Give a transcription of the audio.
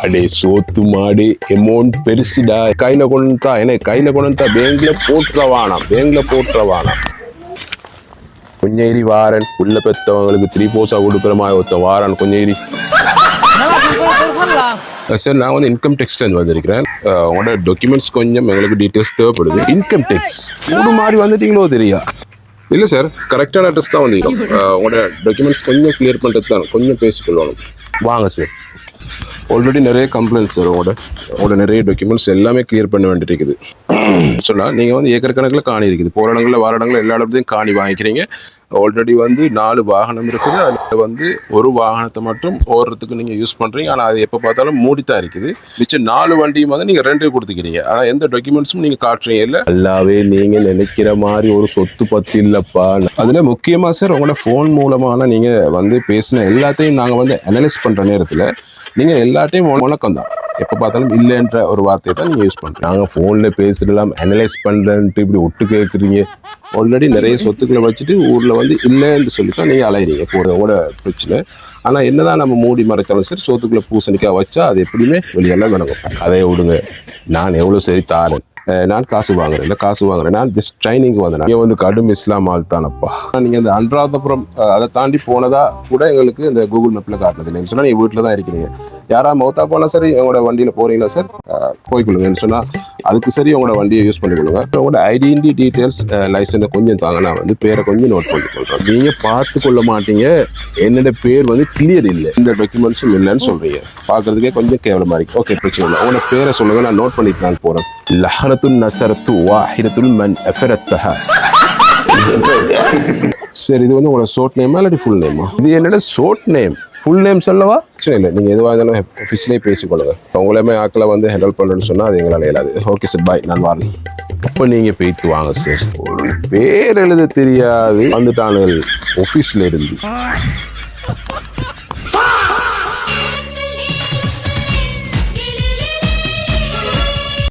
அடே சோத்து மாடு அமௌண்ட் பெருசுடா. கையில கொண்டு என்ன கையில கொண்டு பேங்க்ல போட்டுறவானாம். கொஞ்சேரி வாரன் உள்ள பெற்றவங்களுக்கு 3 போசா கொடுக்குற மாதிரி ஒருத்த வாரன் கொஞ்சேரி. சார் நான் வந்து இன்கம் டேக்ஸ்ல வந்திருக்கிறேன். உங்களோட டாக்குமெண்ட்ஸ் கொஞ்சம் எங்களுக்கு டீட்டெயில்ஸ் தேவைப்படுது. இன்கம் டேக்ஸ் மூணு மாதிரி வந்துட்டீங்களோ தெரியா? இல்லை சார், கரெக்டான அட்ரஸ் தான் வந்தீங்க. உங்களோட டாக்குமெண்ட்ஸ் கொஞ்சம் கிளியர் பண்ணுறது தான், கொஞ்சம் பேசிக்கொள்ளணும். வாங்க சார். ஆல்ரெடி நிறைய கம்ப்ளைண்ட்ஸ் சார். உங்களோட நிறைய டாக்குமெண்ட்ஸ் எல்லாமே கிளியர் பண்ண வேண்டியிருக்குது. சொன்னால் நீங்கள் வந்து ஏக்கர் கணக்கில் காணி இருக்குது. போகிற இடங்களில் வர இடங்களில் எல்லா இடத்துலையும் காணி வாங்கிக்கிறீங்க. ஆல்ரெடி வந்து 4 வாகனம் இருக்குது. அதில் வந்து ஒரு வாகனத்தை மட்டும் ஓடுறதுக்கு நீங்கள் யூஸ் பண்ணுறீங்க. ஆனால் அது எப்போ பார்த்தாலும் மூடித்தான் இருக்குது. மிச்சம் 4 வண்டியும் வந்து நீங்கள் ரெண்டு கொடுத்துக்கிறீங்க. ஆனால் எந்த டாக்குமெண்ட்ஸும் நீங்கள் காட்டுறீங்க இல்லை. எல்லாவே நீங்கள் நினைக்கிற மாதிரி ஒரு சொத்து பத்து இல்லைப்பா. அதில் முக்கியமாக சார் உங்களோட ஃபோன் மூலமான நீங்கள் வந்து பேசின எல்லாத்தையும் நாங்கள் வந்து அனலைஸ் பண்ணுற நேரத்தில் நீங்கள் எல்லாத்தையும் முழக்கம் தான். எப்போ பார்த்தாலும் இல்லைன்ற ஒரு வார்த்தையை தான் நீங்கள் யூஸ் பண்ணுறீங்க. நாங்கள் ஃபோனில் பேசுகிறலாம் அனலைஸ் பண்ணுறேன்ட்டு இப்படி ஒட்டு கேட்குறீங்க. ஆல்ரெடி நிறைய சொத்துக்களை வச்சுட்டு ஊரில் வந்து இல்லைன்னு சொல்லி தான் நீங்கள் அலையிறீங்க. போகிறதோட பிரச்சனை. ஆனால் என்னதான் நம்ம மூடி மறைச்சாலும் சரி, சொத்துக்களை பூசணிக்காய் வச்சா அது எப்படியுமே வெளியெல்லாம் விளங்கும். அதை விடுங்க, நான் எவ்வளோ சரி தாரேன். நான் காசு வாங்குறேன். நான் ஜஸ்ட் ட்ரைனிங் வந்தேன். நீங்கள் வந்து கடும் இஸ்லாம் ஆள் தானப்பா. நீங்கள் இந்த அன்றாதபுரம் அதை தாண்டி போனதா கூட எங்களுக்கு இந்த கூகுள் மேப்பில் காட்டினது இல்லைன்னு சொன்னால் நீங்கள் வீட்டில் தான் இருக்கிறீங்க. யாராவது மௌத்தா போனால் சரி உங்களோட வண்டியில் போகிறீங்களா சார், போய்க்கொள்ளுங்கன்னு சொன்னால் அதுக்கு சரி உங்களோட வண்டியை யூஸ் பண்ணிக்கொள்ளுங்க. உங்களோட ஐடென்டி டீட்டெயில்ஸ் லைசன்ஸை கொஞ்சம் தாங்க, நான் வந்து பேரை கொஞ்சம் நோட் பண்ணிக்கொள்கிறேன். நீங்கள் பார்த்து கொள்ள மாட்டீங்க. என்னோட பேர் வந்து கிளியர் இல்லை, இந்த டாக்குமெண்ட்ஸும் இல்லைன்னு சொல்கிறீங்க. பார்க்குறதுக்கே கொஞ்சம் கேவலமாக இருக்குது. ஓகே, பிரச்சனை இல்லை. உங்களோட பேரை சொல்லுங்கள், நான் நோட் பண்ணிட்டு நான் போகிறேன். லஹரத்துன் நசரத்து வாஹிரத்துல் மன் அஃபரத்தஹா. சரி, இது வந்து உங்களோட ஷார்ட் நேமா இல்லாட்டி ஃபுல் நேமா? இது என்னோட ஷார்ட் நேம். ஃபுல் நேம் சொல்லவா? பிரச்சனை இல்லை, நீங்கள் எதுவாக இருந்தாலும் ஆஃபீஸ்லேயே பேசிக்கொள்ளுங்க. உங்களையுமே ஆக்களை வந்து ஹேண்டில் பண்ணுறேன்னு சொன்னால் அது எங்களால் இயலாது. ஓகே சார், பாய், நான் வரேன். அப்போ நீங்கள் போய்த்து வாங்க சார். ஒரு பேர் எழுத தெரியாது வந்துட்டானுங்கள் ஆஃபீஸில் இருந்து.